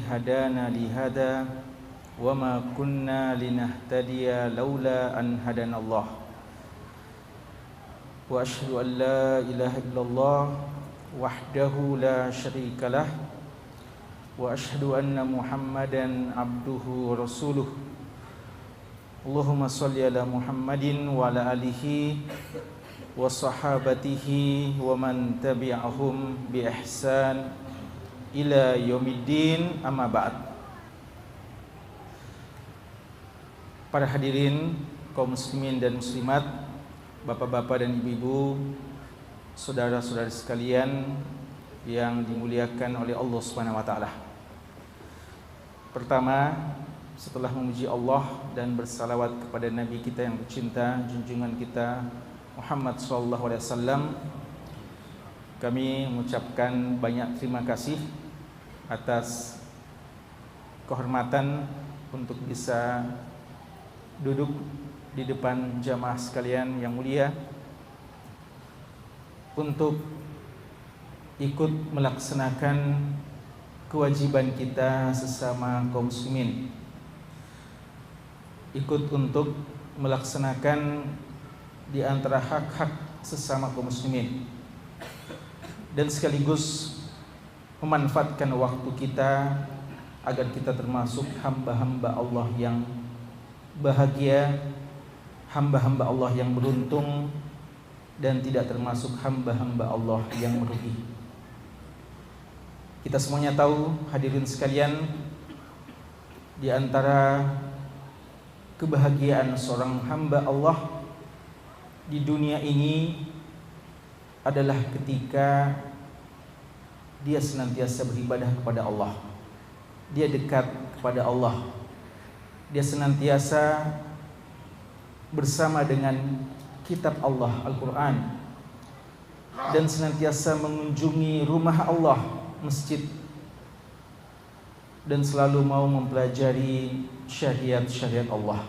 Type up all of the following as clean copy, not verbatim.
هدانا لهذا وما كنا لنهتدي لولا أن هدانا الله وأشهد أن لا إله إلا الله وحده لا شريك له وأشهد أن محمدا عبده ورسوله اللهم صل على محمد وعلى آله وصحابته ومن تبعهم بإحسان ila yaumiddin, amma ba'd. Para hadirin kaum muslimin dan muslimat, bapak-bapak dan ibu-ibu, saudara-saudari sekalian yang dimuliakan oleh Allah Subhanahu wa taala. Pertama, setelah memuji Allah dan bersalawat kepada nabi kita yang tercinta, junjungan kita Muhammad sallallahu alaihi wasallam, kami mengucapkan banyak terima kasih atas kehormatan untuk bisa duduk di depan jamaah sekalian yang mulia untuk ikut melaksanakan kewajiban kita sesama kaum muslimin, ikut untuk melaksanakan di antara hak-hak sesama kaum muslimin, dan sekaligus memanfaatkan waktu kita agar kita termasuk hamba-hamba Allah yang bahagia, hamba-hamba Allah yang beruntung, dan tidak termasuk hamba-hamba Allah yang merugi. Kita semuanya tahu, hadirin sekalian, di antara kebahagiaan seorang hamba Allah di dunia ini adalah ketika dia senantiasa beribadah kepada Allah, dia dekat kepada Allah, dia senantiasa bersama dengan kitab Allah, Al-Quran, dan senantiasa mengunjungi rumah Allah, masjid, dan selalu mau mempelajari syariat-syariat Allah.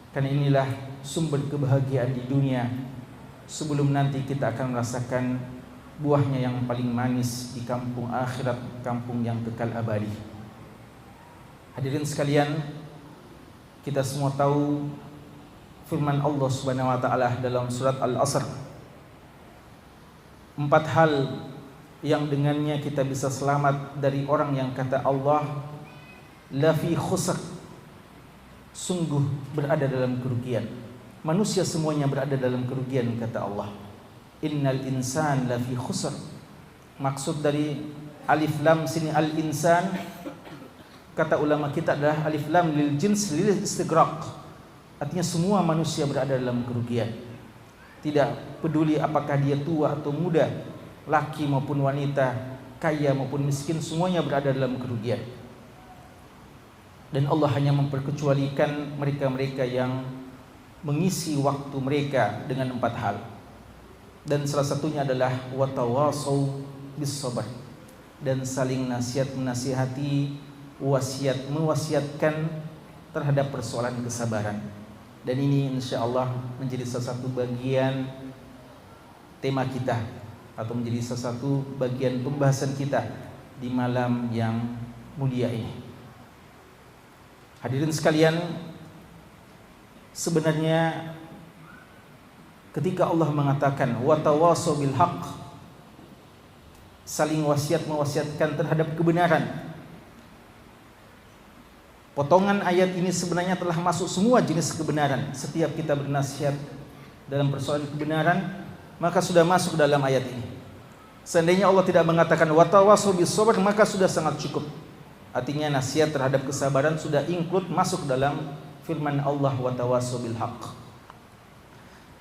Karena inilah sumber kebahagiaan di dunia, sebelum nanti kita akan merasakan buahnya yang paling manis di kampung akhirat, kampung yang kekal abadi. Hadirin sekalian, kita semua tahu firman Allah Subhanahu wa taala dalam surat Al-Asr, 4 hal yang dengannya kita bisa selamat dari orang yang kata Allah la fi khusr, sungguh berada dalam kerugian. Manusia semuanya berada dalam kerugian, kata Allah. Innal insan lafi khusr. Maksud dari alif lam sini al-insan, kata ulama kita adalah alif lam lil jins lil istighraq. Artinya semua manusia berada dalam kerugian. Tidak peduli apakah dia tua atau muda, laki maupun wanita, kaya maupun miskin, semuanya berada dalam kerugian. Dan Allah hanya memperkecualikan mereka-mereka yang mengisi waktu mereka dengan 4 hal. Dan salah satunya adalah watawasau bis sabr, dan saling nasihat menasihati, wasiat mewasiatkan terhadap persoalan kesabaran. Dan ini insyaallah menjadi salah satu bagian tema kita, atau menjadi salah satu bagian pembahasan kita di malam yang mulia ini. Hadirin sekalian, sebenarnya ketika Allah mengatakan watawasau bil haqq, saling wasiat mewasiatkan terhadap kebenaran, potongan ayat ini sebenarnya telah masuk semua jenis kebenaran. Setiap kita bernasihat dalam persoalan kebenaran, maka sudah masuk dalam ayat ini. Seandainya Allah tidak mengatakan watawasau bis sabr, maka sudah sangat cukup. Artinya nasihat terhadap kesabaran sudah include, masuk dalam firman Allah watawasau bil haqq.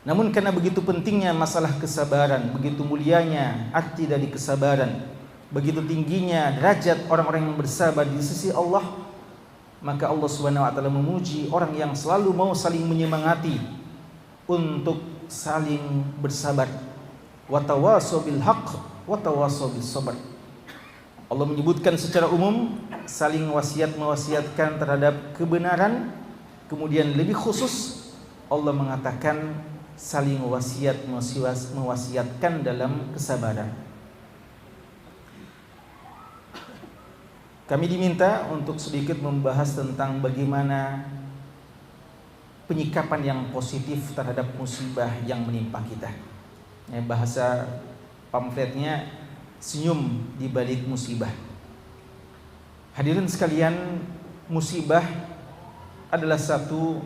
Namun karena begitu pentingnya masalah kesabaran, begitu mulianya arti dari kesabaran, begitu tingginya derajat orang-orang yang bersabar di sisi Allah, maka Allah Subhanahu wa taala memuji orang yang selalu mau saling menyemangati untuk saling bersabar. Watawasau bil haqq watawasau bis sabr. Allah menyebutkan secara umum saling wasiat mewasiatkan terhadap kebenaran, kemudian lebih khusus Allah mengatakan saling wasiat mewasiatkan dalam kesabaran. Kami diminta untuk sedikit membahas tentang bagaimana penyikapan yang positif terhadap musibah yang menimpa kita. Bahasa pamfletnya senyum di balik musibah. Hadirin sekalian, musibah adalah satu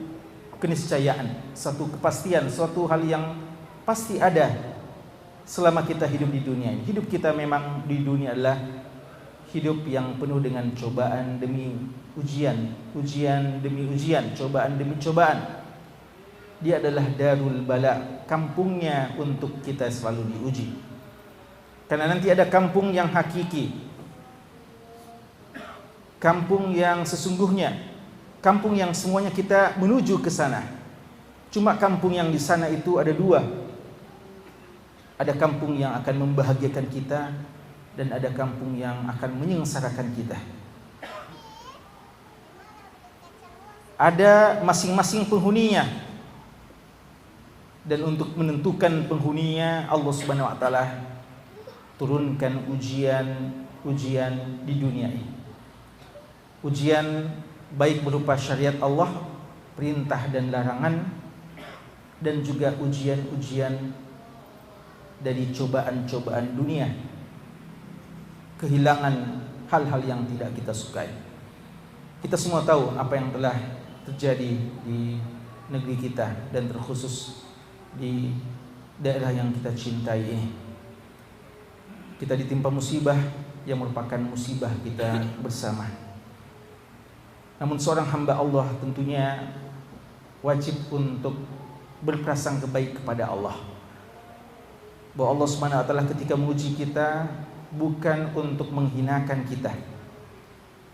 keniscayaan, satu kepastian, suatu hal yang pasti ada selama kita hidup di dunia ini. Hidup kita memang di dunia adalah hidup yang penuh dengan cobaan demi ujian, ujian demi ujian, cobaan demi cobaan. Dia adalah darul bala, kampungnya untuk kita selalu diuji. Karena nanti ada kampung yang hakiki, kampung yang sesungguhnya, kampung yang semuanya kita menuju ke sana. Cuma kampung yang di sana itu ada dua. Ada kampung yang akan membahagiakan kita, dan ada kampung yang akan menyengsarakan kita. Ada masing-masing penghuninya, dan untuk menentukan penghuninya Allah Subhanahu wa taala turunkan ujian di dunia ini. Ujian baik berupa syariat Allah, perintah dan larangan, dan juga ujian-ujian dari cobaan-cobaan dunia, kehilangan hal-hal yang tidak kita sukai. Kita semua tahu apa yang telah terjadi di negeri kita dan terkhusus di daerah yang kita cintai ini. Kita ditimpa musibah yang merupakan musibah kita bersama. Namun seorang hamba Allah tentunya wajib untuk berprasangka baik kepada Allah, bahwa Allah Subhanahu wa taala ketika menguji kita bukan untuk menghinakan kita,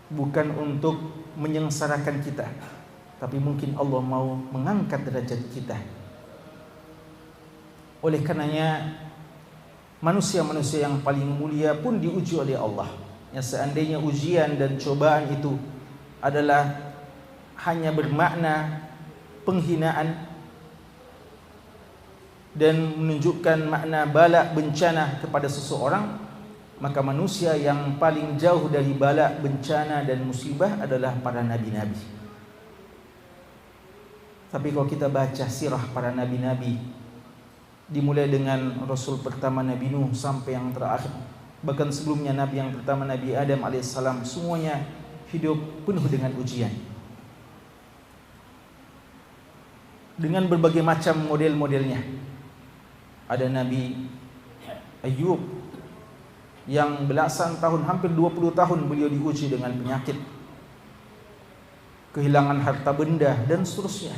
bukan untuk menyengsarakan kita, tapi mungkin Allah mau mengangkat derajat kita. Oleh karenanya manusia-manusia yang paling mulia pun diuji oleh Allah. Ya, seandainya ujian dan cobaan itu adalah hanya bermakna penghinaan dan menunjukkan makna bala, bencana kepada seseorang, maka manusia yang paling jauh dari bala, bencana dan musibah adalah para nabi-nabi. Tapi kalau kita baca sirah para nabi-nabi, dimulai dengan Rasul pertama Nabi Nuh sampai yang terakhir, bahkan sebelumnya Nabi yang pertama Nabi Adam alaihissalam, semuanya hidup penuh dengan ujian, dengan berbagai macam model-modelnya. Ada Nabi Ayub yang belasan tahun, hampir 20 tahun beliau diuji dengan penyakit, kehilangan harta benda dan seterusnya.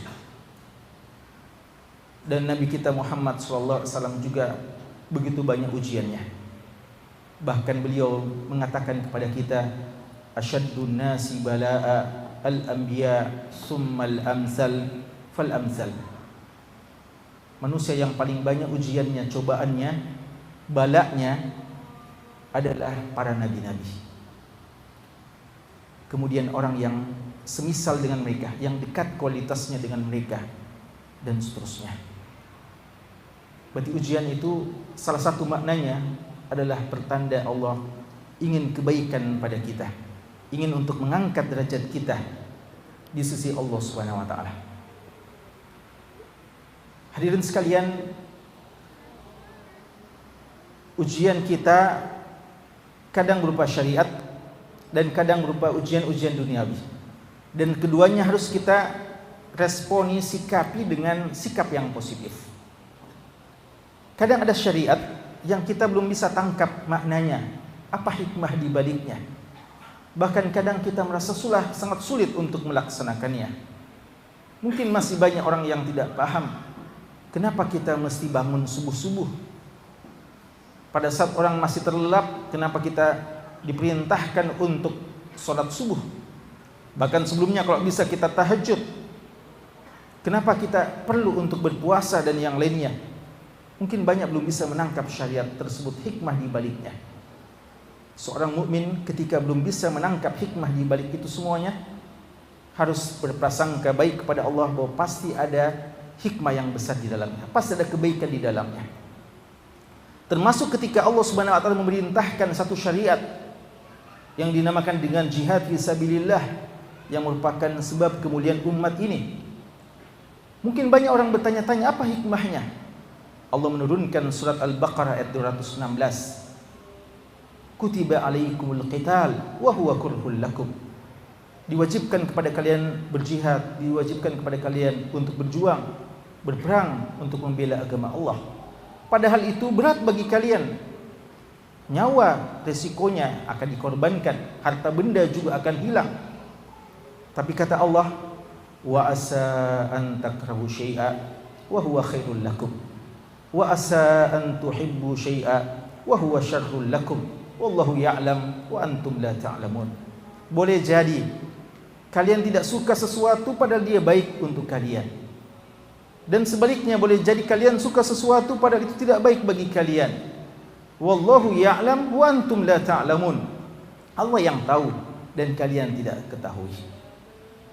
Dan Nabi kita Muhammad SAW juga begitu banyak ujiannya. Bahkan beliau mengatakan kepada kita, asyaddun nasi bala'a al-anbiya summal amsal fal amsal. Manusia yang paling banyak ujiannya, cobaannya, balaknya adalah para nabi-nabi. Kemudian orang yang semisal dengan mereka, yang dekat kualitasnya dengan mereka, dan seterusnya. Berarti ujian itu salah satu maknanya adalah pertanda Allah ingin kebaikan pada kita, ingin untuk mengangkat derajat kita di sisi Allah Subhanahu wa taala. Hadirin sekalian, ujian kita kadang berupa syariat dan kadang berupa ujian-ujian duniawi, dan keduanya harus kita responi, sikapi dengan sikap yang positif. Kadang ada syariat yang kita belum bisa tangkap maknanya, apa hikmah di baliknya. Bahkan kadang kita merasa sangat sulit untuk melaksanakannya. Mungkin masih banyak orang yang tidak paham kenapa kita mesti bangun subuh-subuh. Pada saat orang masih terlelap, kenapa kita diperintahkan untuk sholat subuh? Bahkan sebelumnya kalau bisa kita tahajud. Kenapa kita perlu untuk berpuasa dan yang lainnya? Mungkin banyak belum bisa menangkap syariat tersebut, hikmah di baliknya. Seorang mukmin ketika belum bisa menangkap hikmah di balik itu semuanya, harus berprasangka baik kepada Allah bahwa pasti ada hikmah yang besar di dalamnya, pasti ada kebaikan di dalamnya. Termasuk ketika Allah Subhanahu wa taala memerintahkan satu syariat, yang dinamakan dengan jihad fisabilillah yang merupakan sebab kemuliaan umat ini. Mungkin banyak orang bertanya-tanya apa hikmahnya. Allah menurunkan surat Al-Baqarah ayat 216. Kutiba alaikumul qital wa huwa kurhul lakum. Diwajibkan kepada kalian berjihad, diwajibkan kepada kalian untuk berjuang, berperang untuk membela agama Allah. Padahal itu berat bagi kalian. Nyawa resikonya akan dikorbankan, harta benda juga akan hilang. Tapi kata Allah, wa asa an takrahu syai'a wa huwa khairul lakum. Wa asa an tuhibbu syai'a wa huwa syarrul lakum. Wallahu ya'lam wa antum la ta'lamun. Boleh jadi kalian tidak suka sesuatu padahal dia baik untuk kalian. Dan sebaliknya boleh jadi kalian suka sesuatu padahal itu tidak baik bagi kalian. Wallahu ya'lam wa antum la ta'lamun. Allah yang tahu dan kalian tidak ketahui.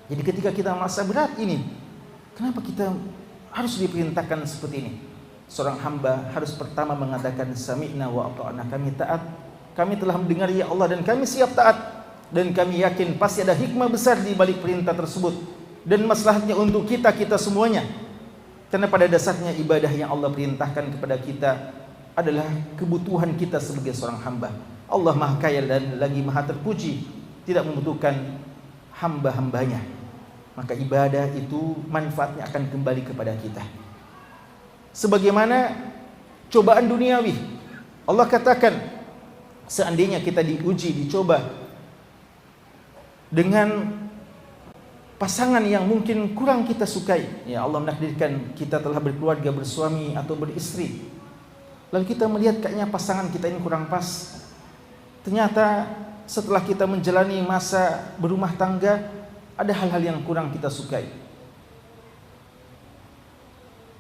Jadi ketika kita merasa berat ini, kenapa kita harus diperintahkan seperti ini? Seorang hamba harus pertama mengatakan sami'na wa ata'na, kami taat, kami telah mendengar ya Allah dan kami siap taat, dan kami yakin pasti ada hikmah besar di balik perintah tersebut dan maslahatnya untuk kita semuanya. Karena pada dasarnya ibadah yang Allah perintahkan kepada kita adalah kebutuhan kita sebagai seorang hamba. Allah Maha Kaya dan lagi Maha Terpuji, tidak membutuhkan hamba-hambanya. Maka ibadah itu manfaatnya akan kembali kepada kita. Sebagaimana cobaan duniawi, Allah katakan seandainya kita diuji, dicoba dengan pasangan yang mungkin kurang kita sukai, ya Allah menakdirkan kita telah berkeluarga, bersuami atau beristri, lalu kita melihat kayaknya pasangan kita ini kurang pas. Ternyata setelah kita menjalani masa berumah tangga, ada hal-hal yang kurang kita sukai.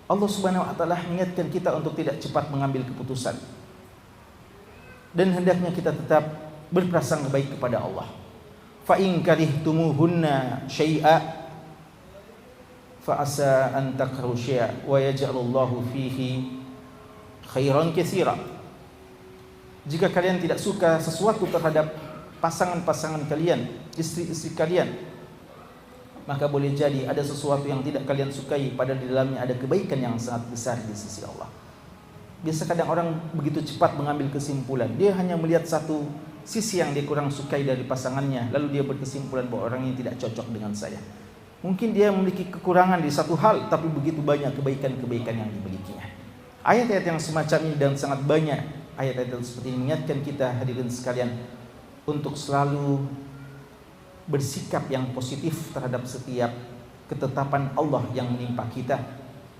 Allah Subhanahu wa taala mengingatkan kita untuk tidak cepat mengambil keputusan. Dan hendaknya kita tetap berprasangka baik kepada Allah. Fa in karihtumuhunna syai'a fa asa an takrahu syai'a wa yaj'alullahu fihi khairan katsira. Jika kalian tidak suka sesuatu terhadap pasangan-pasangan kalian, istri-istri kalian, maka boleh jadi ada sesuatu yang tidak kalian sukai, padahal di dalamnya ada kebaikan yang sangat besar di sisi Allah. Biasa kadang orang begitu cepat mengambil kesimpulan. Dia hanya melihat satu sisi yang dia kurang sukai dari pasangannya, lalu dia berkesimpulan bahwa orang ini tidak cocok dengan saya. Mungkin dia memiliki kekurangan di satu hal, tapi begitu banyak kebaikan-kebaikan yang dimilikinya. Ayat-ayat yang semacam ini dan sangat banyak ayat-ayat seperti ini mengingatkan kita hadirin sekalian untuk selalu bersikap yang positif terhadap setiap ketetapan Allah yang menimpa kita,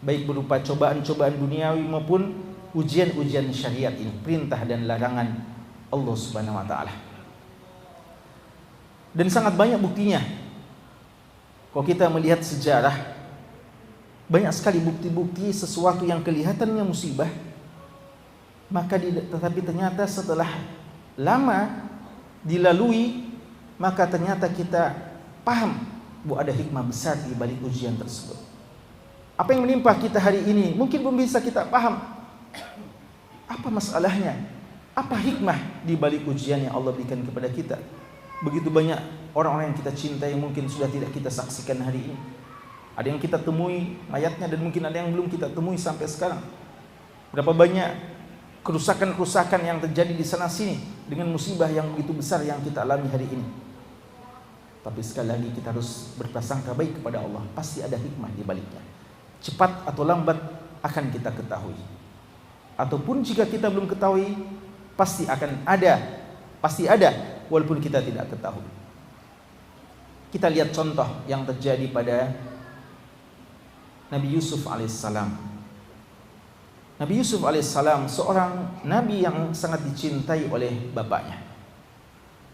baik berupa cobaan-cobaan duniawi maupun ujian-ujian syariat ini, perintah dan larangan Allah Subhanahu wa taala. Dan sangat banyak buktinya. Kalau kita melihat sejarah, banyak sekali bukti-bukti sesuatu yang kelihatannya musibah, tetapi ternyata setelah lama dilalui, maka ternyata kita paham bahwa ada hikmah besar di balik ujian tersebut. Apa yang menimpa kita hari ini mungkin belum bisa kita paham. Apa masalahnya? Apa hikmah di balik ujian yang Allah berikan kepada kita? Begitu banyak orang-orang yang kita cintai yang mungkin sudah tidak kita saksikan hari ini. Ada yang kita temui mayatnya dan mungkin ada yang belum kita temui sampai sekarang. Berapa banyak kerusakan-kerusakan yang terjadi di sana sini dengan musibah yang begitu besar yang kita alami hari ini. Tapi sekali lagi kita harus berprasangka baik kepada Allah. Pasti ada hikmah di baliknya. Cepat atau lambat akan kita ketahui. Ataupun jika kita belum ketahui, pasti akan ada. Pasti ada walaupun kita tidak ketahui. Kita lihat contoh yang terjadi pada Nabi Yusuf alaihissalam. Nabi Yusuf alaihissalam seorang nabi yang sangat dicintai oleh bapaknya.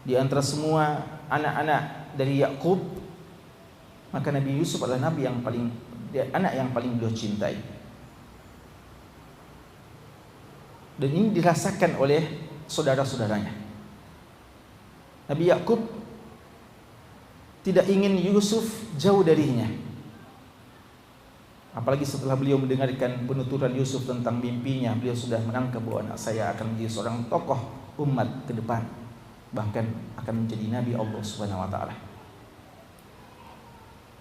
Di antara semua anak-anak dari Yakub, maka Nabi Yusuf adalah anak yang paling beliau cintai. Dan ini dirasakan oleh saudara-saudaranya. Nabi Yakub tidak ingin Yusuf jauh darinya. Apalagi setelah beliau mendengarkan penuturan Yusuf tentang mimpinya, beliau sudah menangkap bahwa anak saya akan menjadi seorang tokoh umat ke depan. bahkan akan menjadi nabi Allah Subhanahu wa taala.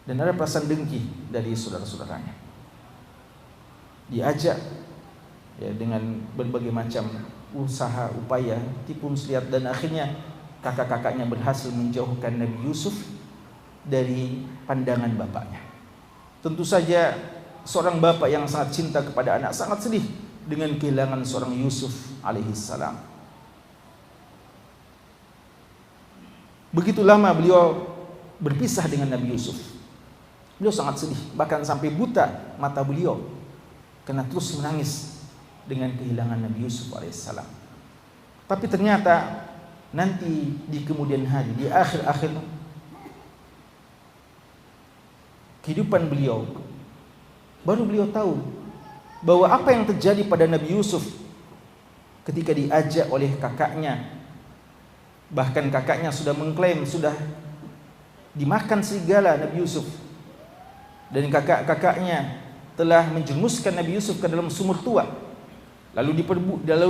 Dan ada perasaan dengki dari saudara-saudaranya. Diajak ya dengan berbagai macam usaha, upaya, tipu muslihat, dan akhirnya kakak-kakaknya berhasil menjauhkan Nabi Yusuf dari pandangan bapaknya. Tentu saja seorang bapak yang sangat cinta kepada anak sangat sedih dengan kehilangan seorang Yusuf alaihissalam. Begitu lama beliau berpisah dengan Nabi Yusuf. Beliau sangat sedih, bahkan sampai buta mata beliau karena terus menangis dengan kehilangan Nabi Yusuf alaihissalam. Tapi ternyata nanti di kemudian hari, di akhir-akhir kehidupan beliau, baru beliau tahu bahwa apa yang terjadi pada Nabi Yusuf ketika diajak oleh kakaknya, bahkan kakaknya sudah mengklaim sudah dimakan serigala Nabi Yusuf, dan kakak-kakaknya telah menjerumuskan Nabi Yusuf ke dalam sumur tua, lalu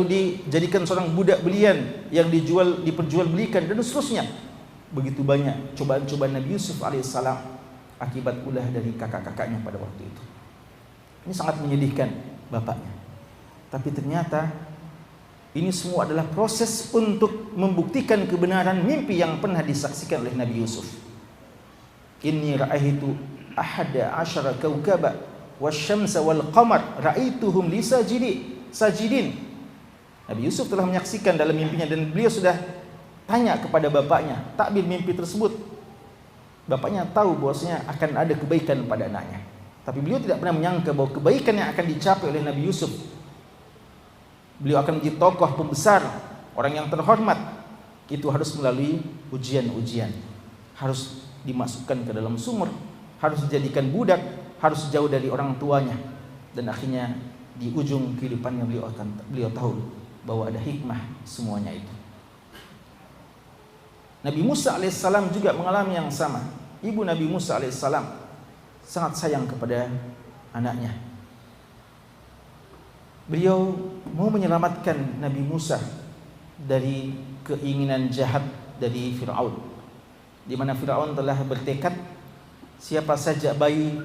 dijadikan seorang budak belian yang diperjualbelikan, dan seterusnya. Begitu banyak cobaan-cobaan Nabi Yusuf alaihissalam akibat ulah dari kakak-kakaknya pada waktu itu. Ini sangat menyedihkan bapaknya. Tapi ternyata ini semua adalah proses untuk membuktikan kebenaran mimpi yang pernah disaksikan oleh Nabi Yusuf. Inni ra'aitu ahada asyara kaukaba wasyamsa wal qamar ra'aituhum li sajidin. Nabi Yusuf telah menyaksikan dalam mimpinya, dan beliau sudah tanya kepada bapaknya takbir mimpi tersebut. Bapaknya tahu bahwasanya akan ada kebaikan pada anaknya, tapi beliau tidak pernah menyangka bahwa kebaikan yang akan dicapai oleh Nabi Yusuf, beliau akan menjadi tokoh pembesar, orang yang terhormat, itu harus melalui ujian-ujian, harus dimasukkan ke dalam sumur, harus dijadikan budak, harus jauh dari orang tuanya, dan akhirnya di ujung kehidupannya beliau tahu bahwa ada hikmah semuanya itu. Nabi Musa alaihissalam juga mengalami yang sama. Ibu Nabi Musa alaihissalam sangat sayang kepada anaknya. Beliau mau menyelamatkan Nabi Musa dari keinginan jahat dari Fir'aun, di mana Fir'aun telah bertekad siapa saja bayi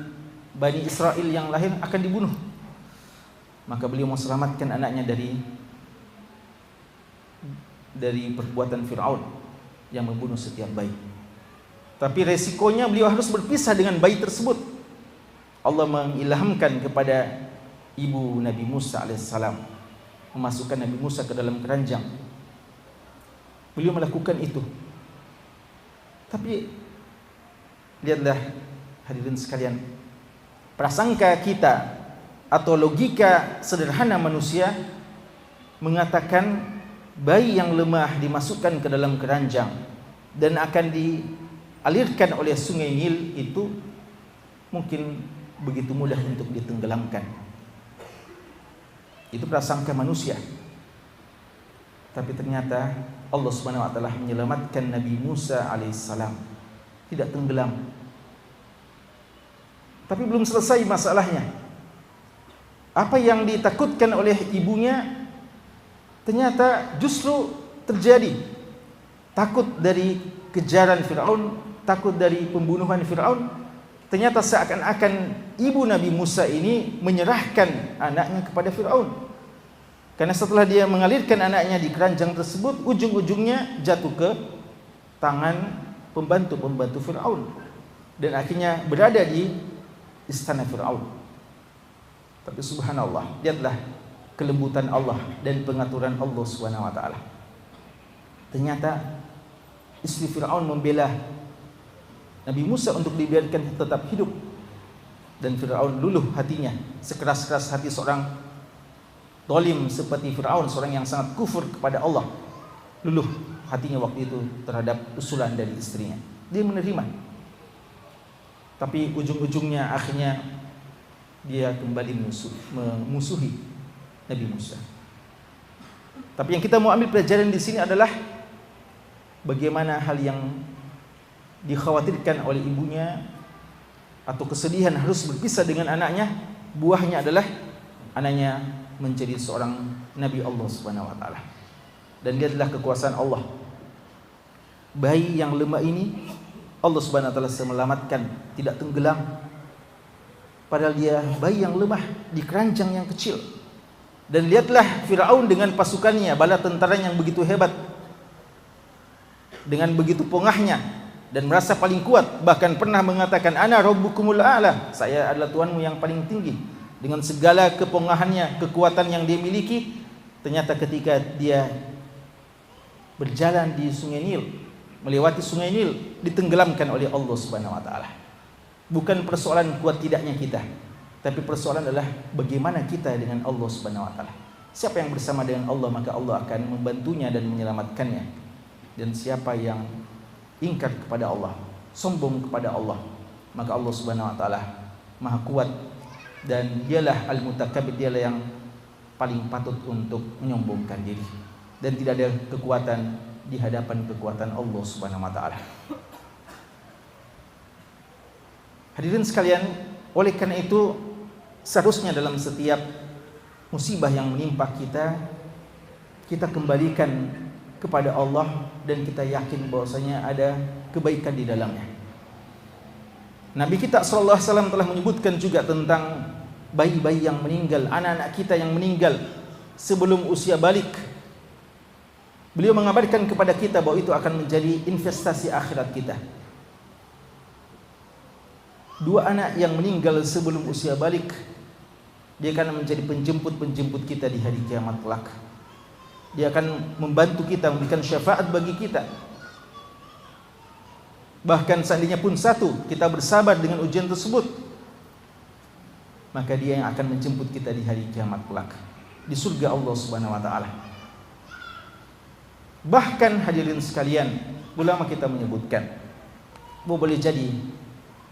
Bani Israel yang lahir akan dibunuh. Maka beliau mau selamatkan anaknya dari perbuatan Fir'aun yang membunuh setiap bayi. Tapi resikonya beliau harus berpisah dengan bayi tersebut. Allah mengilhamkan kepada ibu Nabi Musa alaihissalam memasukkan Nabi Musa ke dalam keranjang. Beliau melakukan itu. Tapi lihatlah hadirin sekalian, prasangka kita atau logika sederhana manusia mengatakan bayi yang lemah dimasukkan ke dalam keranjang dan akan dialirkan oleh sungai Nil itu mungkin begitu mudah untuk ditenggelamkan. Itu prasangka manusia. Tapi ternyata Allah Subhanahu wa taala menyelamatkan Nabi Musa alaihissalam, tidak tenggelam. Tapi belum selesai masalahnya. Apa yang ditakutkan oleh ibunya ternyata justru terjadi. Takut dari kejaran Fir'aun, takut dari pembunuhan Fir'aun. Ternyata seakan-akan ibu Nabi Musa ini menyerahkan anaknya kepada Fir'aun. Karena setelah dia mengalirkan anaknya di keranjang tersebut, ujung-ujungnya jatuh ke tangan pembantu-pembantu Fir'aun, dan akhirnya berada di istana Fir'aun. Tapi subhanallah, lihatlah kelembutan Allah dan pengaturan Allah Subhanahu wa taala. Ternyata istri Fir'aun membela Nabi Musa untuk dibiarkan tetap hidup, dan Fir'aun luluh hatinya, sekeras-keras hati seorang zalim seperti Fir'aun, seorang yang sangat kufur kepada Allah, luluh hatinya waktu itu terhadap usulan dari istrinya. Dia menerima. Tapi ujung-ujungnya akhirnya dia kembali memusuhi Nabi Musa. Tapi yang kita mau ambil pelajaran di sini adalah bagaimana hal yang dikhawatirkan oleh ibunya atau kesedihan harus berpisah dengan anaknya, buahnya adalah anaknya menjadi seorang Nabi Allah Subhanahu wa taala. Dan dia adalah kekuasaan Allah. bayi yang lemah ini Allah Subhanahu wa taala selamatkan, tidak tenggelam. Padahal dia bayi yang lemah di keranjang yang kecil. Dan lihatlah Firaun dengan pasukannya, bala tentara yang begitu hebat, dengan begitu pongahnya dan merasa paling kuat, bahkan pernah mengatakan ana rabbukumul a'la, saya adalah Tuhanmu yang paling tinggi. Dengan segala kepongahannya, kekuatan yang dia miliki, ternyata ketika dia berjalan di Sungai Nil, melewati Sungai Nil, ditenggelamkan oleh Allah Subhanahu wa taala. Bukan persoalan kuat tidaknya kita, tapi persoalan adalah bagaimana kita dengan Allah Subhanahu wa taala. Siapa yang bersama dengan Allah, maka Allah akan membantunya dan menyelamatkannya. Dan siapa yang ingkar kepada Allah, sombong kepada Allah, maka Allah Subhanahu wa taala Maha kuat, dan dialah Al-Mutakabbir, dialah yang paling patut untuk menyombongkan diri, dan tidak ada kekuatan di hadapan kekuatan Allah Subhanahu wa taala. Hadirin sekalian, oleh karena itu seharusnya dalam setiap musibah yang menimpa kita, kita kembalikan kepada Allah dan kita yakin bahwasanya ada kebaikan di dalamnya. Nabi kita sallallahu alaihi wasallam telah menyebutkan juga tentang bayi-bayi yang meninggal, anak-anak kita yang meninggal sebelum usia balik. Beliau mengabarkan kepada kita bahwa itu akan menjadi investasi akhirat kita. Dua anak yang meninggal sebelum usia balik, dia akan menjadi penjemput-penjemput kita di hari kiamat kelak. Dia akan membantu kita, memberikan syafaat bagi kita. Bahkan seandainya pun satu, kita bersabar dengan ujian tersebut, maka dia yang akan menjemput kita di hari kiamat kelak di surga Allah Subhanahu wa taala. Bahkan hadirin sekalian, ulama kita menyebutkan bahwa boleh jadi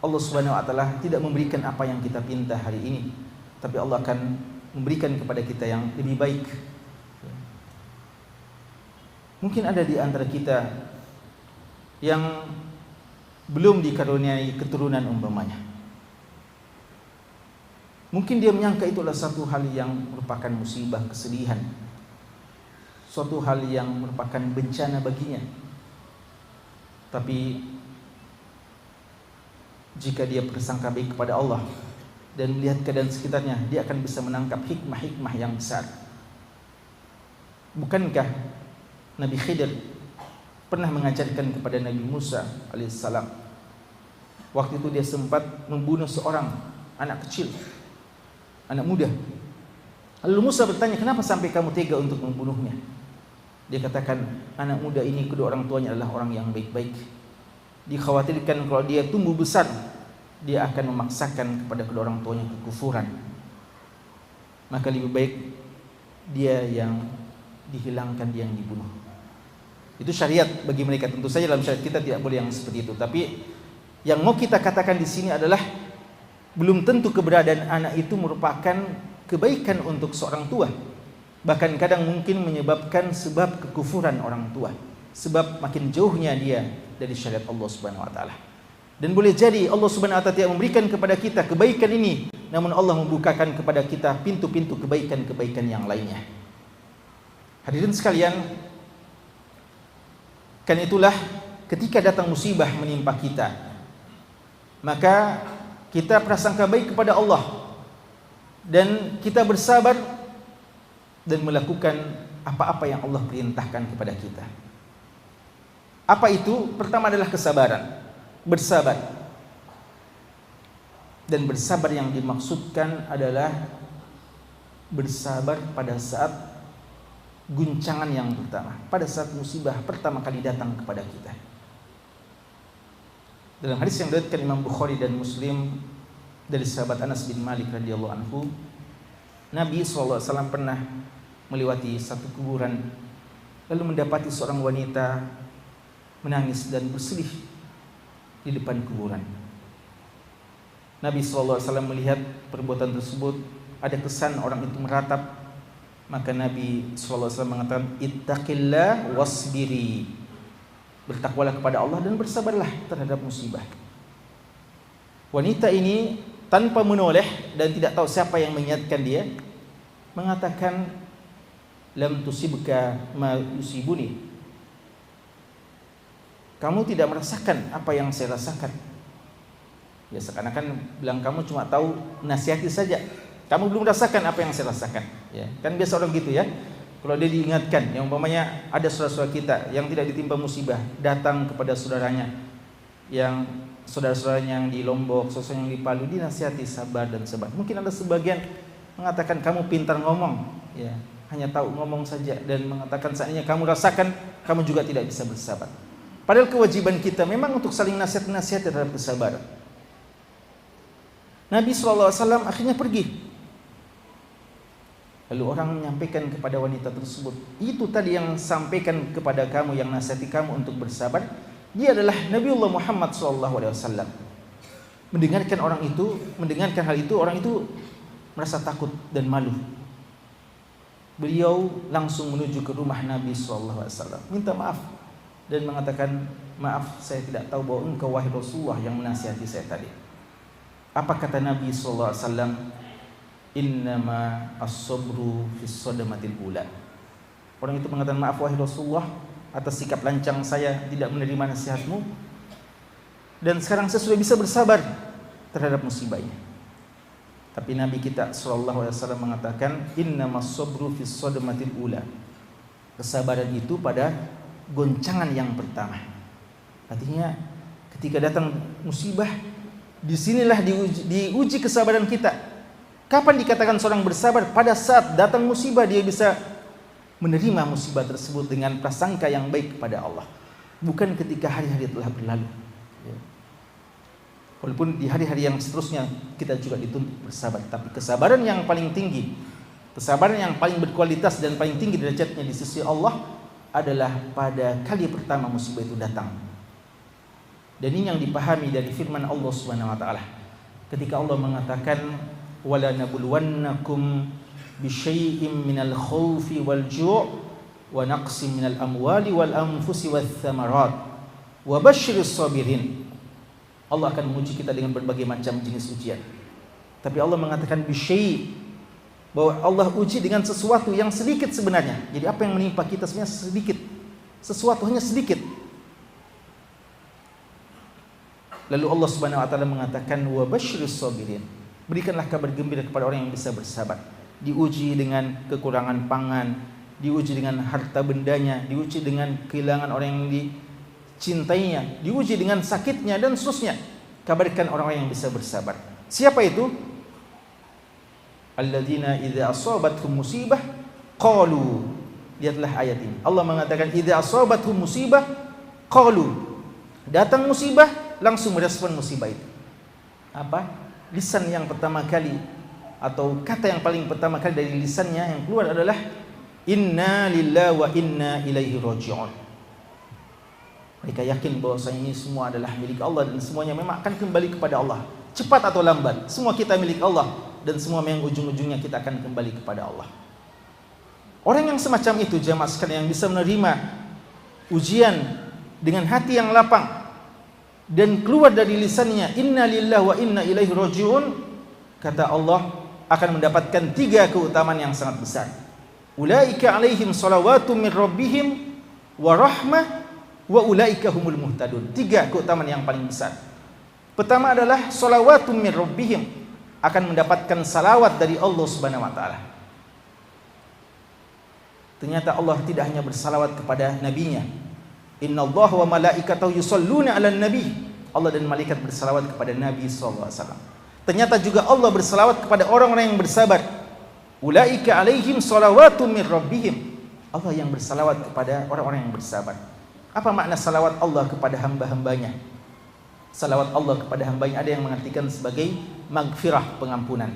Allah Subhanahu wa taala tidak memberikan apa yang kita pinta hari ini, tapi Allah akan memberikan kepada kita yang lebih baik. Mungkin ada di antara kita yang belum dikaruniai keturunan umpamanya. Mungkin dia menyangka itulah satu hal yang merupakan musibah, kesedihan, suatu hal yang merupakan bencana baginya. Tapi jika dia bersangka baik kepada Allah dan melihat keadaan sekitarnya, dia akan bisa menangkap hikmah-hikmah yang besar. Bukankah Nabi Khidir pernah mengajarkan kepada Nabi Musa alaihissalam, waktu itu dia sempat membunuh seorang anak kecil, anak muda. Lalu Musa bertanya, kenapa sampai kamu tega untuk membunuhnya? Dia katakan, anak muda ini kedua orang tuanya adalah orang yang baik-baik. Dikhawatirkan kalau dia tumbuh besar, dia akan memaksakan kepada kedua orang tuanya kekufuran. Maka lebih baik dia yang dihilangkan, dia yang dibunuh. Itu syariat bagi mereka. Tentu saja dalam syariat kita tidak boleh yang seperti itu. Tapi yang mau kita katakan di sini adalah belum tentu keberadaan anak itu merupakan kebaikan untuk seorang tua. Bahkan kadang mungkin menyebabkan sebab kekufuran orang tua, sebab makin jauhnya dia dari syariat Allah Subhanahu wa taala. Dan boleh jadi Allah Subhanahu wa taala tidak memberikan kepada kita kebaikan ini, namun Allah membukakan kepada kita pintu-pintu kebaikan-kebaikan yang lainnya. Hadirin sekalian, kan itulah ketika datang musibah menimpa kita, maka kita prasangka baik kepada Allah dan kita bersabar dan melakukan apa-apa yang Allah perintahkan kepada kita. Apa itu? Pertama adalah kesabaran, bersabar. Dan bersabar yang dimaksudkan adalah bersabar pada saat guncangan yang pertama, pada saat musibah pertama kali datang kepada kita. Dalam hadis yang diriwayatkan Imam Bukhari dan Muslim dari sahabat Anas bin Malik radhiyallahu anhu, Nabi SAW pernah melewati satu kuburan, lalu mendapati seorang wanita menangis dan bersedih di depan kuburan. Nabi SAW melihat perbuatan tersebut, ada kesan orang itu meratap, maka Nabi SAW mengatakan, ittaqillah wasbiri, bertakwalah kepada Allah dan bersabarlah terhadap musibah. Wanita ini tanpa menoleh dan tidak tahu siapa yang mengingatkan dia, mengatakan, lam tusibka ma yusibuni, Kamu tidak merasakan apa yang saya rasakan. Ya seakan-akan bilang kamu cuma tahu nasihati saja. Kamu belum merasakan apa yang saya rasakan. Ya, kan biasa orang gitu ya. Kalau dia diingatkan, yang umpamanya ada saudara-saudara kita yang tidak ditimpa musibah, datang kepada saudaranya yang saudara-saudaranya yang di Lombok, saudara yang di Palu, dinasihati sabar dan sabar. Mungkin ada sebagian mengatakan kamu pintar ngomong, ya, hanya tahu ngomong saja, dan mengatakan seandainya kamu rasakan, kamu juga tidak bisa bersabar. Padahal kewajiban kita memang untuk saling nasihat-nasihat terhadap kesabaran. Nabi SAW akhirnya pergi. Lalu orang menyampaikan kepada wanita tersebut, itu tadi yang sampaikan kepada kamu, yang nasihati kamu untuk bersabar, dia adalah Nabiullah Muhammad SAW. Mendengarkan hal itu, orang itu merasa takut dan malu. Beliau langsung menuju ke rumah Nabi SAW, minta maaf dan mengatakan, maaf, saya tidak tahu bahwa engkau wahai Rasulullah yang menasihati saya tadi. Apa kata Nabi SAW? Innama as-sabru fis sadamatil ula. Orang itu mengatakan, maaf wahai Rasulullah atas sikap lancang saya tidak menerima nasihatmu, dan sekarang saya sudah bisa bersabar terhadap musibahnya. Tapi Nabi kita SAW mengatakan, innamas sabru fis sadamatil ula. Kesabaran itu pada goncangan yang pertama. Artinya ketika datang musibah, disinilah diuji kesabaran kita. Kapan dikatakan seorang bersabar? Pada saat datang musibah, dia bisa menerima musibah tersebut dengan prasangka yang baik kepada Allah, bukan ketika hari-hari telah berlalu. Walaupun di hari-hari yang seterusnya kita juga dituntut bersabar, tapi kesabaran yang paling tinggi, kesabaran yang paling berkualitas dan paling tinggi derajatnya di sisi Allah adalah pada kali pertama musibah itu datang. Dan ini yang dipahami dari firman Allah Subhanahu wa taala. Ketika Allah mengatakan, wala nabluwannakum bisyai'im minal khaufi wal ju' wa naqsim minal amwali wal anfusi wath thamarat wa basyiris sabirin. Allah akan menguji kita dengan berbagai macam jenis ujian. Tapi Allah mengatakan bisyai', bahwa Allah uji dengan sesuatu yang sedikit sebenarnya. Jadi apa yang menimpa kita sebenarnya sedikit. Sesuatu hanya sedikit. Lalu Allah Subhanahu wa taala mengatakan wa basyiris sabirin. Berikanlah kabar gembira kepada orang yang bisa bersabar. Diuji dengan kekurangan pangan, diuji dengan harta bendanya, diuji dengan kehilangan orang yang dicintainya, diuji dengan sakitnya dan seterusnya. Kabarkan orang-orang yang bisa bersabar. Siapa itu? Alladzina idza asabathum musibah qalu. Lihatlah ayat ini. Allah mengatakan idza asabathum musibah qalu. Datang musibah, langsung merespon musibah itu. Apa? Lisan yang pertama kali atau kata yang paling pertama kali dari lisannya yang keluar adalah inna lillahi wa inna ilaihi raji'un. Mereka yakin bahwa ini semua adalah milik Allah dan semuanya memang akan kembali kepada Allah. Cepat atau lambat, semua kita milik Allah dan semua yang ujung-ujungnya kita akan kembali kepada Allah. Orang yang semacam itu, jamaah sekalian, yang bisa menerima ujian dengan hati yang lapang dan keluar dari lisannya inna lillahi wa inna ilaihi raji'un, kata Allah akan mendapatkan 3 keutamaan yang sangat besar. Ulaika alaihim salawatu min rabbihim wa rahmah wa ulaika humul muhtadun. 3 keutamaan yang paling besar. Pertama adalah salawatu min rabbihim, akan mendapatkan salawat dari Allah Subhanahu wa taala. Ternyata Allah tidak hanya bersalawat kepada nabinya. Innallaha wa malaikatahu yusholluna 'alan nabi. Allah dan malaikat bersalawat kepada Nabi sallallahu alaihi wasallam. Ternyata juga Allah bersalawat kepada orang-orang yang bersabar. Ulaika alaihim shalawatun min rabbihim. Allah yang bersalawat kepada orang-orang yang bersabar. Apa makna salawat Allah kepada hamba-hambanya? Salawat Allah kepada hambanya ada yang mengartikan sebagai maghfirah, pengampunan.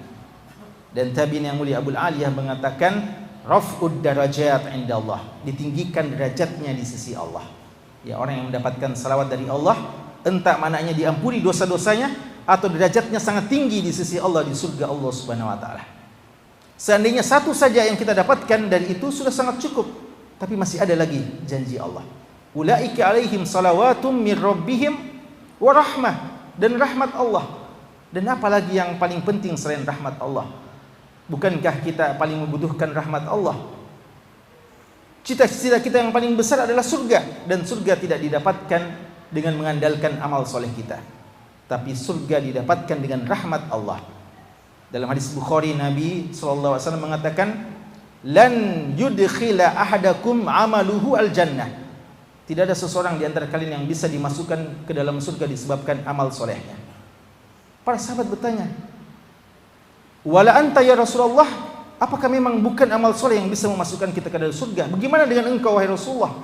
Dan tabi'in yang mulia Abu Aliyah mengatakan raf'ud darajat indallah, ditinggikan derajatnya di sisi Allah. Ya, orang yang mendapatkan salawat dari Allah, entah maknanya diampuni dosa-dosanya atau derajatnya sangat tinggi di sisi Allah di surga Allah Subhanahu wa taala. Seandainya satu saja yang kita dapatkan dari itu sudah sangat cukup, tapi masih ada lagi janji Allah. Ulaika alaihim salawatum min rabbihim wa rahmah, dan rahmat Allah. Dan apalagi yang paling penting selain rahmat Allah? Bukankah kita paling membutuhkan rahmat Allah? Cita-cita kita yang paling besar adalah surga, dan surga tidak didapatkan dengan mengandalkan amal soleh kita, tapi surga didapatkan dengan rahmat Allah. Dalam hadis Bukhari, Nabi SAW mengatakan, lan yudkhila ahadakum amaluhu al-jannah. Tidak ada seseorang di antara kalian yang bisa dimasukkan ke dalam surga disebabkan amal solehnya. Para sahabat bertanya, wala anta ya Rasulullah, apakah memang bukan amal soleh yang bisa memasukkan kita ke dalam surga? Bagaimana dengan engkau wahai Rasulullah?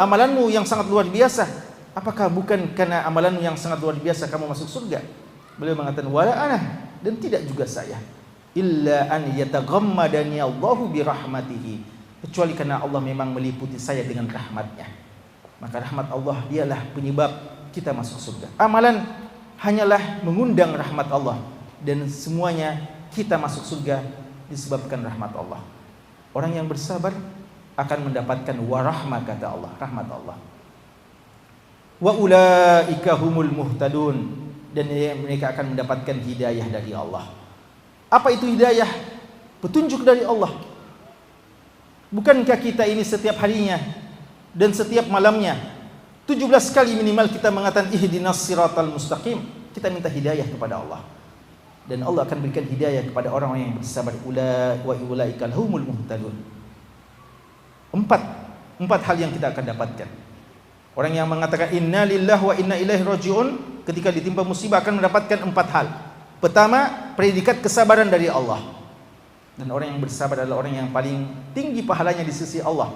Amalanmu yang sangat luar biasa, apakah bukan karena amalanmu yang sangat luar biasa kamu masuk surga? Beliau mengatakan, wala ana, dan tidak juga saya, illa an yataghammadani Allahu bi rahmatihi, kecuali karena Allah memang meliputi saya dengan rahmatnya. Maka rahmat Allah dialah penyebab kita masuk surga. Amalan hanyalah mengundang rahmat Allah, dan semuanya kita masuk surga disebabkan rahmat Allah. Orang yang bersabar akan mendapatkan warahmah, kata Allah, rahmat Allah. Wa ulaika humul muhtadun, dan mereka akan mendapatkan hidayah dari Allah. Apa itu hidayah? Petunjuk dari Allah. Bukankah kita ini setiap harinya dan setiap malamnya 17 kali minimal kita mengatakan ihdinas siratal mustaqim? Kita minta hidayah kepada Allah, dan Allah akan berikan hidayah kepada orang-orang yang bersabar. Ulaika humul muhtadun. Empat hal yang kita akan dapatkan. Orang yang mengatakan inna lillahi wa inna ilaihi rajiun, ketika ditimpa musibah akan mendapatkan 4 hal. Pertama, predikat kesabaran dari Allah. Dan orang yang bersabar adalah orang yang paling tinggi pahalanya di sisi Allah.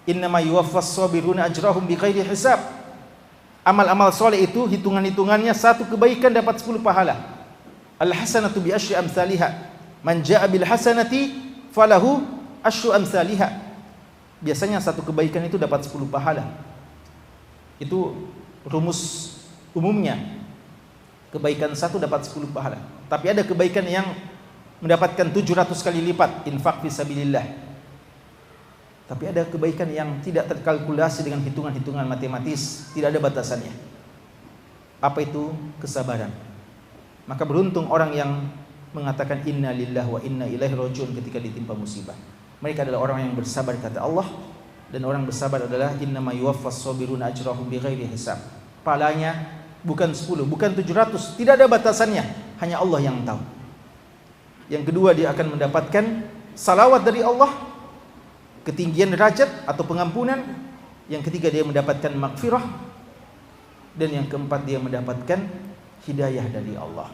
Innama yuwaffas sabiruna ajrahum bighairi hisab. Amal-amal soleh itu hitungan-hitungannya, satu kebaikan dapat 10 pahala. Al-hasanatu bi asyri amsalihha. Man jaa bil hasanati falahu asyru amsalihha. Biasanya satu kebaikan itu dapat 10 pahala. Itu rumus umumnya. Kebaikan satu dapat 10 pahala. Tapi ada kebaikan yang mendapatkan 700 kali lipat, infak fisabilillah. Tapi ada kebaikan yang tidak terkalkulasi dengan hitungan-hitungan matematis, tidak ada batasannya. Apa itu? Kesabaran. Maka beruntung orang yang mengatakan inna lillahi wa inna ilaihi rajiun ketika ditimpa musibah. Mereka adalah orang yang bersabar, kata Allah. Dan orang bersabar adalah innama yuwaffas sabiruna ajrahum bighairi hisab. Pahalanya bukan 10, bukan 700, tidak ada batasannya, hanya Allah yang tahu. Yang kedua, dia akan mendapatkan salawat dari Allah, ketinggian derajat atau pengampunan. Yang ketiga, dia mendapatkan maghfirah. Dan yang keempat, dia mendapatkan hidayah dari Allah.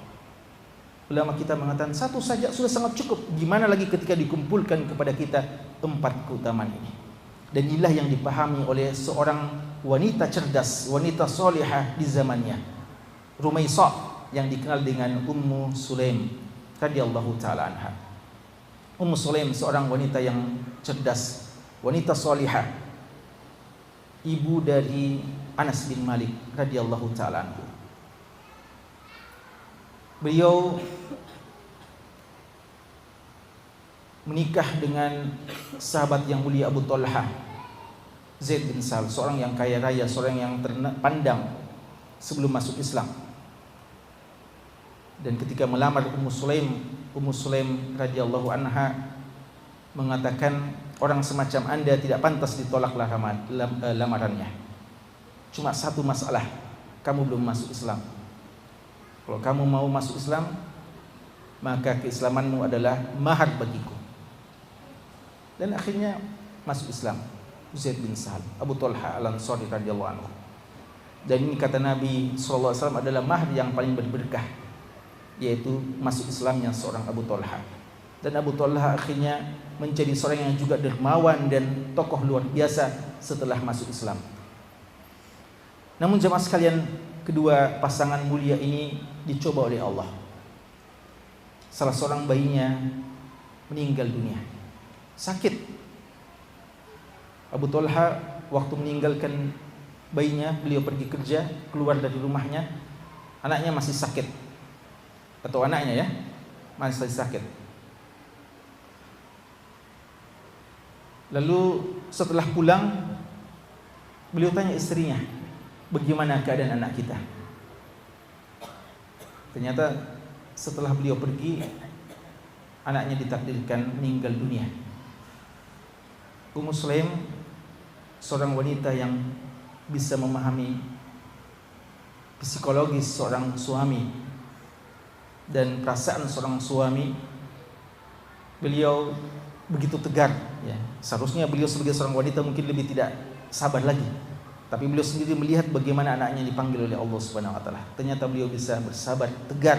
Ulama kita mengatakan satu saja sudah sangat cukup, gimana lagi ketika dikumpulkan kepada kita 4 keutamaan ini. Dan inilah yang dipahami oleh seorang wanita cerdas, wanita solihah di zamannya, Rumaisah, yang dikenal dengan Ummu Sulaim radhiyallahu taala anha. Ummu Sulaim seorang wanita yang cerdas, wanita solihah, ibu dari Anas bin Malik radhiyallahu taala anhu. Beliau menikah dengan sahabat yang mulia Abu Talha, Zaid bin Sal, seorang yang kaya raya, seorang yang terpandang sebelum masuk Islam. Dan ketika melamar Ummu Sulaim radhiyallahu anha mengatakan, orang semacam Anda tidak pantas ditolak lamarannya. Cuma satu masalah, kamu belum masuk Islam. Kalau kamu mau masuk Islam, maka keislamanmu adalah mahar bagiku. Dan akhirnya masuk Islam Zaid bin Sahal, Abu Talha Al-Ansari radhiyallahu anhu. Dan ini kata Nabi SAW adalah mahar yang paling berberkah, yaitu masuk Islamnya seorang Abu Talha. Dan Abu Talha akhirnya menjadi seorang yang juga dermawan dan tokoh luar biasa setelah masuk Islam. Namun jemaah sekalian, kedua pasangan mulia ini dicoba oleh Allah. Salah seorang bayinya meninggal dunia, sakit. Abu Talha waktu meninggalkan bayinya, beliau pergi kerja, keluar dari rumahnya, anaknya masih sakit. Atau anaknya masih sakit. Lalu setelah pulang, beliau tanya istrinya, bagaimana keadaan anak kita? Ternyata setelah beliau pergi, anaknya ditakdirkan meninggal dunia. Ummu Sulaim seorang wanita yang bisa memahami psikologis seorang suami dan perasaan seorang suami, beliau begitu tegar ya. Seharusnya beliau sebagai seorang wanita mungkin lebih tidak sabar lagi, tapi beliau sendiri melihat bagaimana anaknya dipanggil oleh Allah Subhanahu wa taala. Ternyata beliau bisa bersabar tegar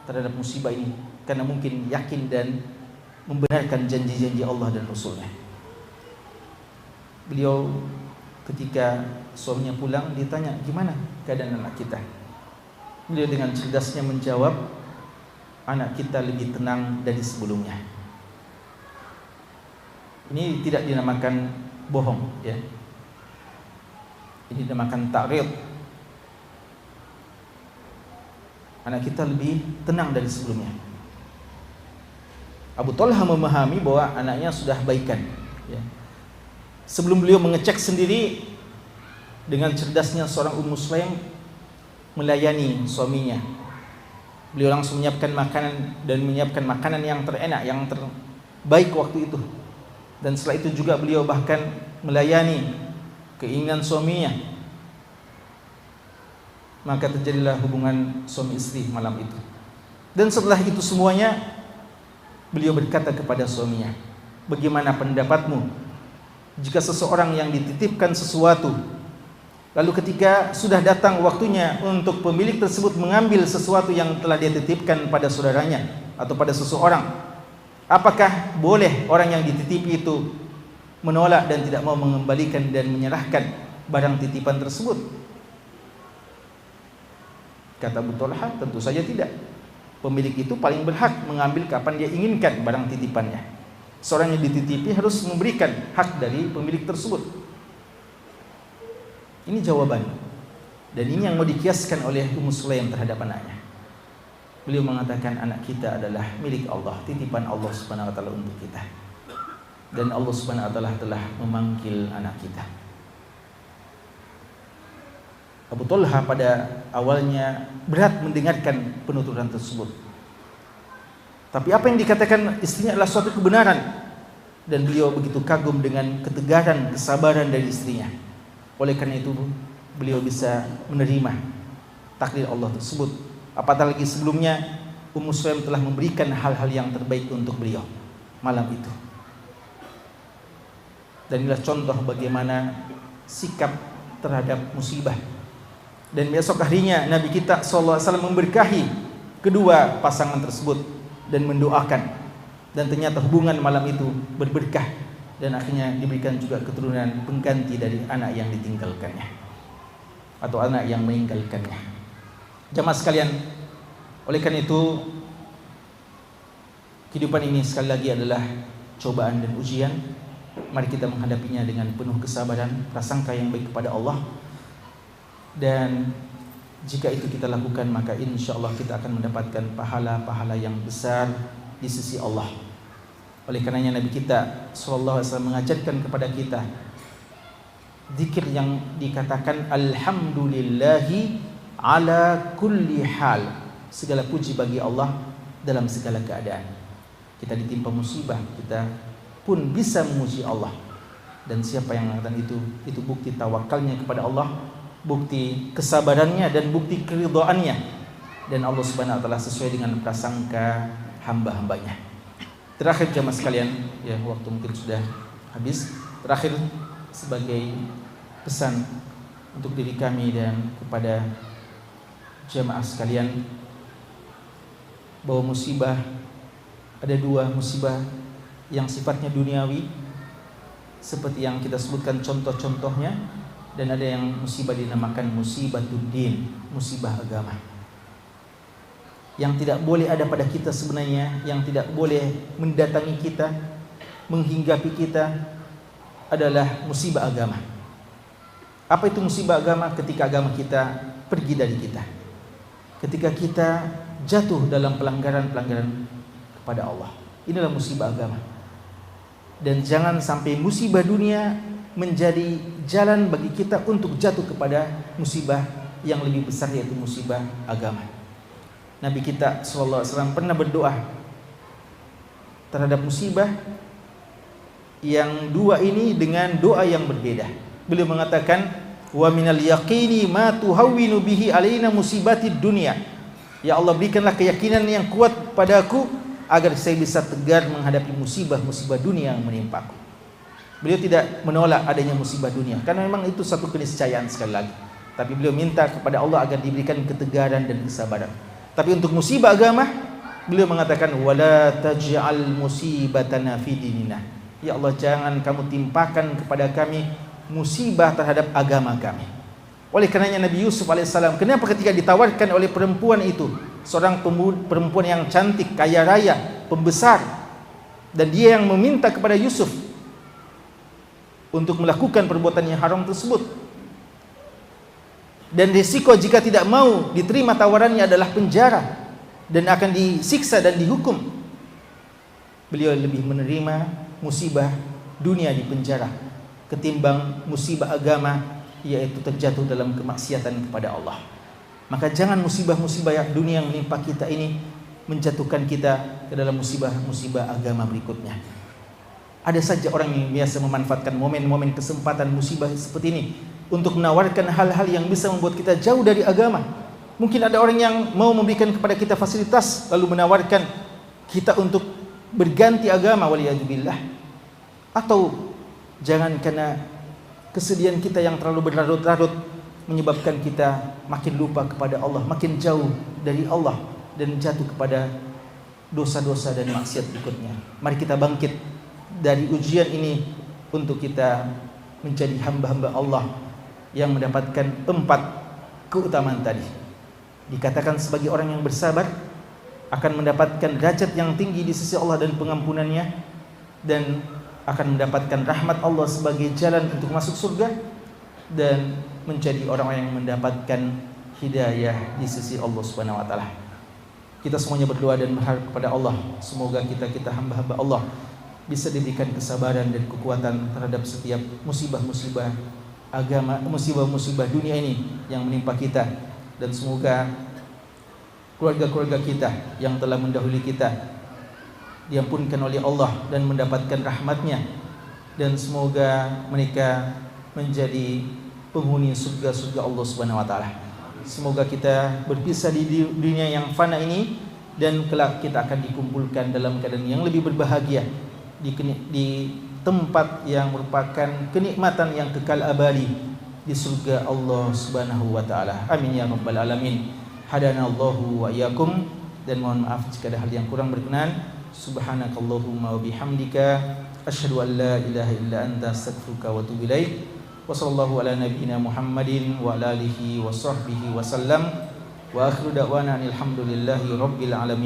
terhadap musibah ini karena mungkin yakin dan membenarkan janji-janji Allah dan Rasulnya. Beliau ketika suaminya pulang ditanya, gimana keadaan anak kita? Beliau dengan cerdasnya menjawab, anak kita lebih tenang dari sebelumnya. Ini tidak dinamakan bohong ya. Ini dinamakan ta'rid. Anak kita lebih tenang dari sebelumnya. Abu Talha memahami bahwa anaknya sudah baikan ya. Sebelum beliau mengecek sendiri, dengan cerdasnya seorang Ummu Sulaim melayani suaminya. Beliau langsung menyiapkan makanan dan menyiapkan makanan yang terenak, yang terbaik waktu itu. Dan setelah itu juga beliau bahkan melayani keinginan suaminya. Maka terjadilah hubungan suami istri malam itu. Dan setelah itu semuanya, beliau berkata kepada suaminya, bagaimana pendapatmu jika seseorang yang dititipkan sesuatu, lalu ketika sudah datang waktunya untuk pemilik tersebut mengambil sesuatu yang telah dia titipkan pada saudaranya atau pada seseorang, apakah boleh orang yang dititipi itu menolak dan tidak mau mengembalikan dan menyerahkan barang titipan tersebut? Kata Abu Talha, tentu saja tidak. Pemilik itu paling berhak mengambil kapan dia inginkan barang titipannya. Seorang yang dititipi harus memberikan hak dari pemilik tersebut. Ini jawaban. Dan ini yang mau dikiaskan oleh Ummu Sulaim terhadap anaknya. Beliau mengatakan anak kita adalah milik Allah, titipan Allah Subhanahu wa taala untuk kita. Dan Allah Subhanahu wa taala telah memanggil anak kita. Abu Talha pada awalnya berat mendengarkan penuturan tersebut. Tapi apa yang dikatakan istrinya adalah suatu kebenaran, dan beliau begitu kagum dengan ketegaran, kesabaran dari istrinya. Oleh karena itu beliau bisa menerima takdir Allah tersebut. Apatah lagi sebelumnya Ummu Sulaim telah memberikan hal-hal yang terbaik untuk beliau malam itu. Dan inilah contoh bagaimana sikap terhadap musibah. Dan besok harinya Nabi kita SAW memberkahi kedua pasangan tersebut dan mendoakan, dan ternyata hubungan malam itu berberkah dan akhirnya diberikan juga keturunan pengganti dari anak yang ditinggalkannya atau anak yang meninggalkannya. Jamaah sekalian, oleh karena itu kehidupan ini sekali lagi adalah cobaan dan ujian. Mari kita menghadapinya dengan penuh kesabaran, prasangka yang baik kepada Allah. Dan jika itu kita lakukan, maka insya Allah kita akan mendapatkan pahala-pahala yang besar di sisi Allah. Oleh karenanya Nabi kita SAW mengajarkan kepada kita zikir yang dikatakan alhamdulillahi ala kulli hal. Segala puji bagi Allah dalam segala keadaan. Kita ditimpa musibah, kita pun bisa memuji Allah. Dan siapa yang mengatakan itu bukti tawakalnya kepada Allah, bukti kesabarannya dan bukti keridhaannya. Dan Allah Subhanahu wa taala sesuai dengan prasangka hamba-hambanya. Terakhir jamaah sekalian, ya waktu mungkin sudah habis. Terakhir sebagai pesan untuk diri kami dan kepada jamaah sekalian, bahwa musibah, ada dua musibah yang sifatnya duniawi seperti yang kita sebutkan contoh-contohnya, dan ada yang musibah dinamakan musibatuddin, musibah agama, yang tidak boleh ada pada kita sebenarnya, yang tidak boleh mendatangi kita, menghinggapi kita, adalah musibah agama. Apa itu musibah agama? Ketika agama kita pergi dari kita, ketika kita jatuh dalam pelanggaran-pelanggaran kepada Allah. Inilah musibah agama. Dan jangan sampai musibah dunia menjadi jalan bagi kita untuk jatuh kepada musibah yang lebih besar, yaitu musibah agama. Nabi kita SAW pernah berdoa terhadap musibah yang dua ini dengan doa yang berbeda. Beliau mengatakan, wa minal yaqini ma tuhawwinu bihi alaina musibatid dunya. Ya Allah, berikanlah keyakinan yang kuat padaku agar saya bisa tegar menghadapi musibah-musibah dunia yang menimpaku. Beliau tidak menolak adanya musibah dunia karena memang itu satu keniscayaan sekali lagi. Tapi beliau minta kepada Allah agar diberikan ketegaran dan kesabaran. Tapi untuk musibah agama, beliau mengatakan wala taj'al musibatana fi dinina. Ya Allah, jangan kamu timpakan kepada kami musibah terhadap agama kami. Oleh karenanya Nabi Yusuf alaihissalam, kenapa ketika ditawarkan oleh perempuan itu, seorang perempuan yang cantik, kaya raya, pembesar, dan dia yang meminta kepada Yusuf untuk melakukan perbuatan yang haram tersebut, dan risiko jika tidak mau diterima tawarannya adalah penjara dan akan disiksa dan dihukum, beliau lebih menerima musibah dunia di penjara ketimbang musibah agama, yaitu terjatuh dalam kemaksiatan kepada Allah. Maka jangan musibah-musibah yang dunia yang menimpa kita ini menjatuhkan kita ke dalam musibah-musibah agama berikutnya. Ada saja orang yang biasa memanfaatkan momen-momen kesempatan musibah seperti ini untuk menawarkan hal-hal yang bisa membuat kita jauh dari agama. Mungkin ada orang yang mau memberikan kepada kita fasilitas lalu menawarkan kita untuk berganti agama, waliyadzubillah. Atau jangan karena kesedihan kita yang terlalu berlarut-larut menyebabkan kita makin lupa kepada Allah, makin jauh dari Allah dan jatuh kepada dosa-dosa dan maksiat berikutnya. Mari kita bangkit dari ujian ini untuk kita menjadi hamba-hamba Allah yang mendapatkan 4 keutamaan tadi. Dikatakan sebagai orang yang bersabar akan mendapatkan derajat yang tinggi di sisi Allah dan pengampunannya, dan akan mendapatkan rahmat Allah sebagai jalan untuk masuk surga, dan menjadi orang yang mendapatkan hidayah di sisi Allah Subhanahu wa taala. Kita semuanya berdoa dan berharap kepada Allah, semoga kita hamba-hamba Allah bisa diberikan kesabaran dan kekuatan terhadap setiap musibah-musibah agama, musibah-musibah dunia ini yang menimpa kita, dan semoga keluarga-keluarga kita yang telah mendahului kita diampunkan oleh Allah dan mendapatkan rahmatnya, dan semoga mereka menjadi penghuni surga-surga Allah Subhanahu wa taala. Semoga kita berpisah di dunia yang fana ini, dan kelak kita akan dikumpulkan dalam keadaan yang lebih berbahagia di tempat yang merupakan kenikmatan yang kekal abadi di surga Allah Subhanahu wa taala. Amin ya rabbal alamin. Hadanallahu wa iyyakum, dan mohon maaf jika ada hal yang kurang berkenan. Subhanakallahumma wa bihamdika asyhadu an la ilaha illa anta astaghfiruka wa atubu ilaik. Wa sallallahu ala nabiyyina Muhammadin wa ala alihi wa sahbihi wa sallam. Wa akhiru da'wana alhamdulillahi rabbil alamin.